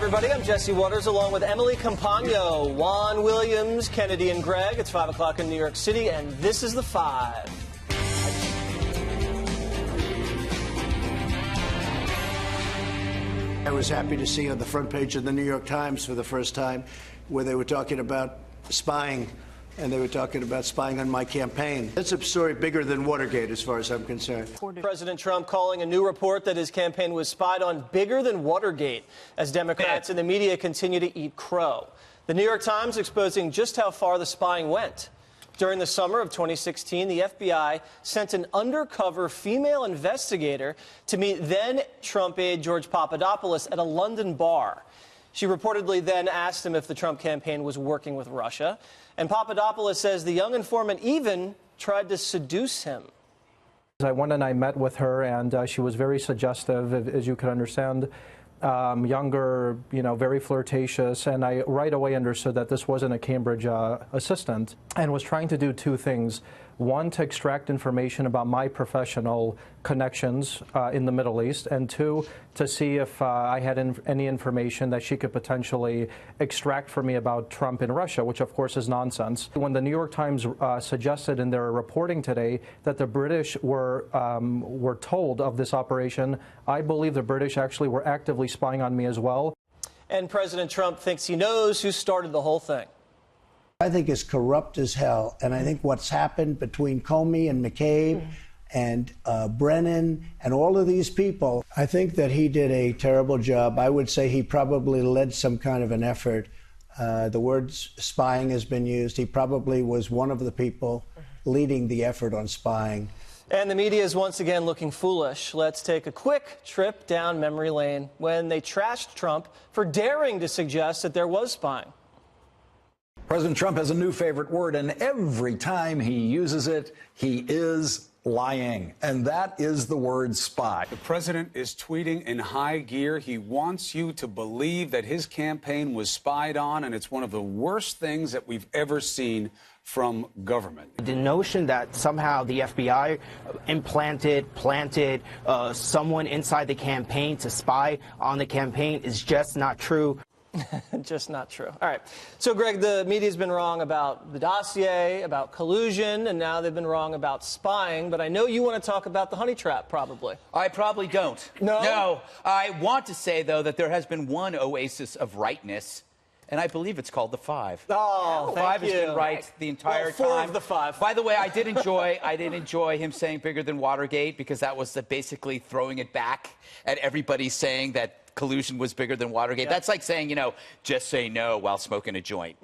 everybody. I'm Jesse Waters along with Emily Campagno, Juan Williams, Kennedy, and Greg. It's 5 o'clock in New York City, and this is The Five. I was happy to see on the front page of the New York Times for the first time where they were talking about spying, and they were talking about spying on my campaign. That's a story bigger than Watergate as far as I'm concerned. President Trump calling a new report that his campaign was spied on bigger than Watergate as Democrats and the media continue to eat crow. The New York Times exposing just how far the spying went. During the summer of 2016, the FBI sent an undercover female investigator to meet then-Trump aide George Papadopoulos at a London bar. She reportedly then asked him if the Trump campaign was working with Russia. And Papadopoulos says the young informant even tried to seduce him. I went and I met with her, and she was very suggestive, as you can understand. Younger, very flirtatious, and I right away understood that this wasn't a Cambridge assistant, and was trying to do two things. One, to extract information about my professional connections in the Middle East, and two, to see if I had any information that she could potentially extract for me about Trump in Russia, which of course is nonsense. When the New York Times suggested in their reporting today that the British were told of this operation, I believe the British actually were actively spying on me as well. And President Trump thinks he knows who started the whole thing. I think is corrupt as hell, and I think what's happened between Comey and McCabe and Brennan and all of these people, I think that he did a terrible job. I would say he probably led some kind of an effort. The word spying has been used. He probably was one of the people leading the effort on spying. And the media is once again looking foolish. Let's take a quick trip down memory lane when they trashed Trump for daring to suggest that there was spying. President Trump has a new favorite word, and every time he uses it, he is lying. And that is the word spy. The president is tweeting in high gear. He wants you to believe that his campaign was spied on, and it's one of the worst things that we've ever seen from government. The notion that somehow the FBI planted someone inside the campaign to spy on the campaign is just not true. Just not true. All right. So, Greg, the media's been wrong about the dossier, about collusion, and now they've been wrong about spying. But I know you want to talk about the honey trap, probably. I probably don't. No? No. I want to say, though, that there has been one oasis of rightness, and I believe it's called The Five. Oh, thank Five you. has been right the entire time. Four of the five. By the way, I did enjoy him saying bigger than Watergate, because that was basically throwing it back at everybody saying that collusion was bigger than Watergate. That's like saying, just say no while smoking a joint.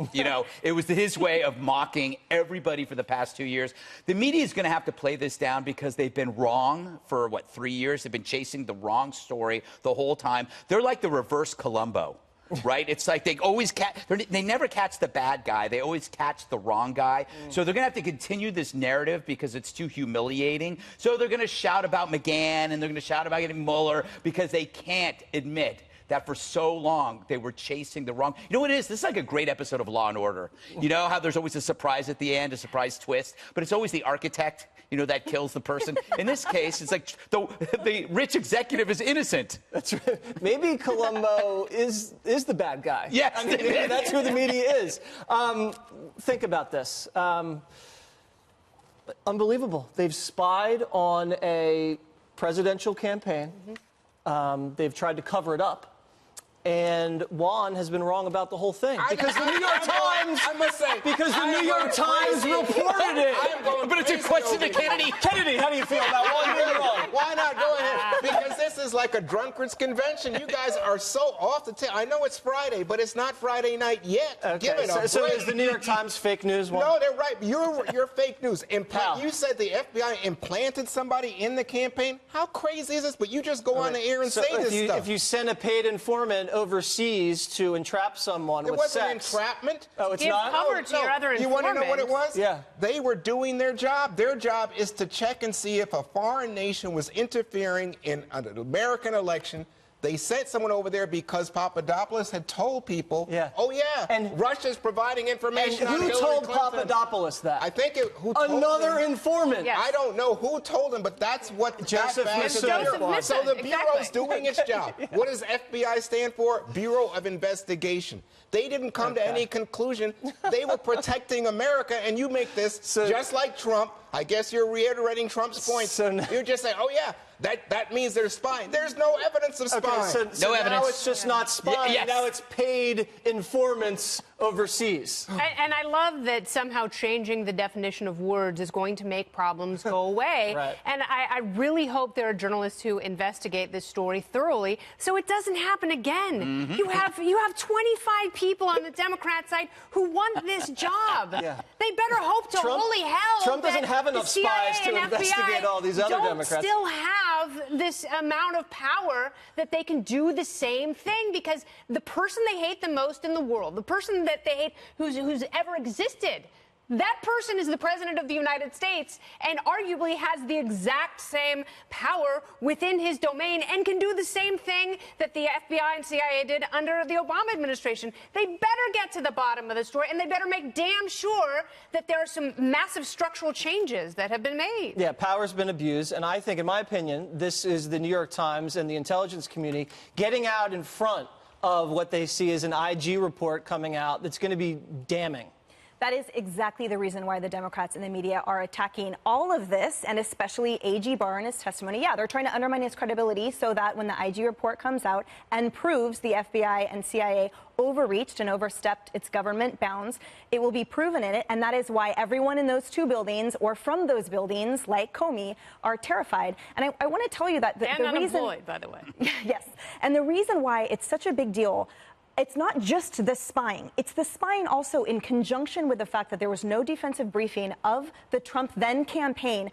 It was his way of mocking everybody for the past 2 years. The media is going to have to play this down because they've been wrong for, 3 years? They've been chasing the wrong story the whole time. They're like the reverse Columbo. Right? It's like they never catch the bad guy. They always catch the wrong guy. So they're going to have to continue this narrative because it's too humiliating. So they're going to shout about McGahn, and they're going to shout about getting Mueller, because they can't admit that for so long they were chasing the wrong. You know what it is? This is like a great episode of Law and Order. You know how there's always a surprise at the end, a surprise twist, but it's always the architect, that kills the person. In this case, it's like the rich executive is innocent. That's right. Maybe Columbo is the bad guy. Yes. I mean, that's who the media is. Think about this. Unbelievable. They've spied on a presidential campaign. They've tried to cover it up. And Juan has been wrong about the whole thing. Because the New York Times, I must say, because the New York Times reported it. But it's a question to Kennedy. Kennedy, how do you feel about Juan being wrong? Why not? Go ahead. Because this is like a drunkard's convention. You guys are so off the table. I know it's Friday, but it's not Friday night yet. Okay. Give it a So break. is the New York Times fake news, Juan? No, they're right. You're fake news. How? You said the FBI implanted somebody in the campaign. How crazy is this? But you just go on the air and say this stuff. If you send a paid informant overseas to entrap someone with sex. It wasn't entrapment. Oh, it's Give not? cover to your other You want to know what it was? Yeah. They were doing their job. Their job is to check and see if a foreign nation was interfering in an American election They sent someone over there because Papadopoulos had told people, oh, yeah, and Russia's providing information on Hillary Clinton. Who told Papadopoulos that? I think who told Another him? Informant. Yes. I don't know who told him, but that's what Joseph Misson. So the Bureau's doing its job. What does FBI stand for? Bureau of Investigation. They didn't come to any conclusion. They were protecting America, and you make this just like Trump. I guess you're reiterating Trump's points. You're just saying, oh, yeah, that means they're spying. There's no evidence of spying. So now it's just not spying. Now it's paid informants overseas. And I love that somehow changing the definition of words is going to make problems go away. Right. And I really hope there are journalists who investigate this story thoroughly so it doesn't happen again. Mm-hmm. You have 25 people on the Democrat side who want this job. They better hope to holy hell Trump doesn't have enough the CIA spies to and investigate FBI all these other don't Democrats. Still have this amount of power that they can do the same thing, because the person they hate the most in the world, the person that they hate who's ever existed, that person is the President of the United States and arguably has the exact same power within his domain and can do the same thing that the FBI and CIA did under the Obama administration. They better get to the bottom of the story, and they better make damn sure that there are some massive structural changes that have been made. Yeah, power's been abused, and I think, in my opinion, this is the New York Times and the intelligence community getting out in front of what they see as an IG report coming out that's going to be damning. That is exactly the reason why the Democrats and the media are attacking all of this, and especially A.G. Barr and his testimony. Yeah, they're trying to undermine his credibility so that when the IG report comes out and proves the FBI and CIA overreached and overstepped its government bounds, it will be proven in it, and that is why everyone in those two buildings or from those buildings, like Comey, are terrified. And I want to tell you that the reason... unemployed, by the way. Yes, and the reason why it's such a big deal, it's not just the spying. It's the spying also in conjunction with the fact that there was no defensive briefing of the Trump then campaign.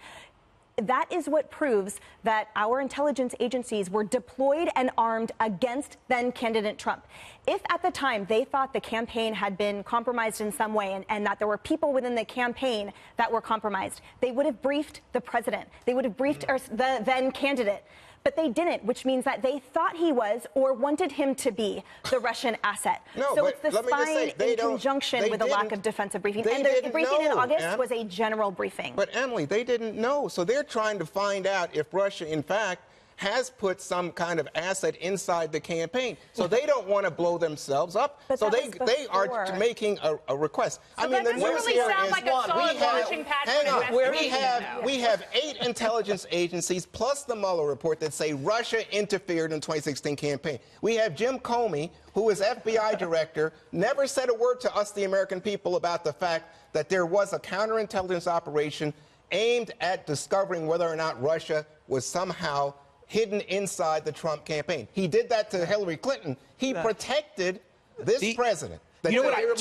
That is what proves that our intelligence agencies were deployed and armed against then candidate Trump. If at the time they thought the campaign had been compromised in some way and that there were people within the campaign that were compromised, they would have briefed the president. They would have briefed the then candidate. But they didn't, which means that they thought he was or wanted him to be the Russian asset. So it's the spying in conjunction with a lack of defensive briefing. And the briefing in August was a general briefing. But, Emily, they didn't know. So they're trying to find out if Russia, in fact, has put some kind of asset inside the campaign. So they don't want to blow themselves up. But so they are making a request. So I mean, the news really here is like we have 8 intelligence agencies plus the Mueller report that say Russia interfered in the 2016 campaign. We have Jim Comey, who is FBI director, never said a word to us, the American people, about the fact that there was a counterintelligence operation aimed at discovering whether or not Russia was somehow hidden inside the Trump campaign. He did that to Hillary Clinton. He protected this president. You know what?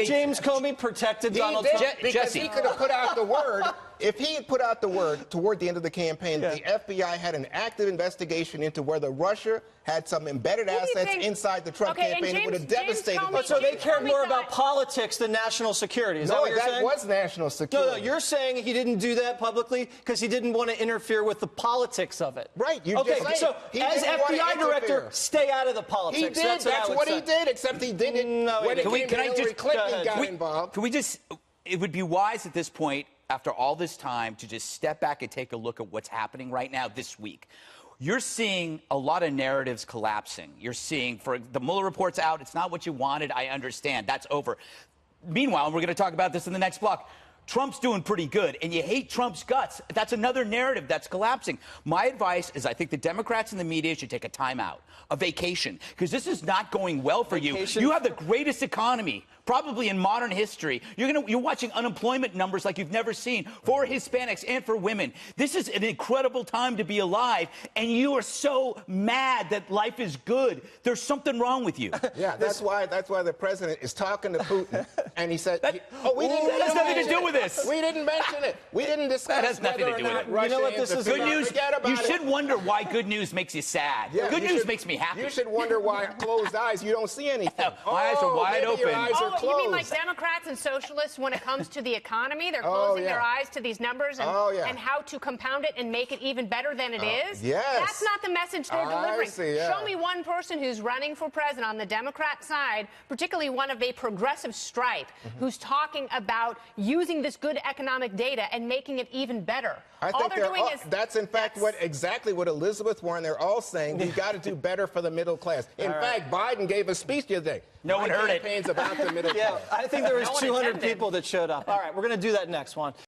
James Comey protected Donald Trump. Because he could have put out the word. If he had put out the word toward the end of the campaign, the FBI had an active investigation into whether Russia had some embedded assets inside the Trump campaign. It would have devastated the So they cared more about politics than national security. Is that what you're saying? No, that was national security. No, you're saying he didn't do that publicly because he didn't want to interfere with the politics of it. Right. So as FBI director, stay out of the politics. He did. That's what he did, except he did it when Hillary Clinton got involved. Can we just... It would be wise at this point, after all this time, to just step back and take a look at what's happening right now this week. You're seeing a lot of narratives collapsing. You're seeing, for the Mueller report's out, it's not what you wanted, I understand, that's over. Meanwhile, and we're going to talk about this in the next block, Trump's doing pretty good, and you hate Trump's guts. That's another narrative that's collapsing. My advice is I think the Democrats and the media should take a timeout, a vacation, because this is not going well for you. You have the greatest economy probably in modern history. You're watching unemployment numbers like you've never seen for Hispanics and for women. This is an incredible time to be alive, and you are so mad that life is good. There's something wrong with you. Yeah, that's why the president is talking to Putin, and he said, that has nothing to do with it. this. We didn't mention it. We didn't discuss That has nothing whether to do or with not it. Russia You know what this is Good about? news. Forget about You it. should wonder why good news makes you sad. Yeah, Good you news should- makes me happy. You should wonder why closed eyes you don't see anything. My eyes are wide maybe your open. eyes are Oh, you mean like closed. Democrats and socialists when it comes to the economy? They're Oh, closing yeah. their eyes to these numbers and, Oh, yeah. and how to compound it and make it even better than it is? yes. That's not the message they're I delivering. see, yeah. Show me one person who's running for president on the Democrat side, particularly one of a progressive stripe, who's talking about using this good economic data and making it even better. I All think they're doing is that's in fact exactly what Elizabeth Warren. They're all saying we've got to do better for the middle class. In fact, Biden gave a speech the other day. No one heard it. Campaigns about the middle Yeah, class. I think there was No one 200 attended. people that showed up. All right, we're going to do that next one.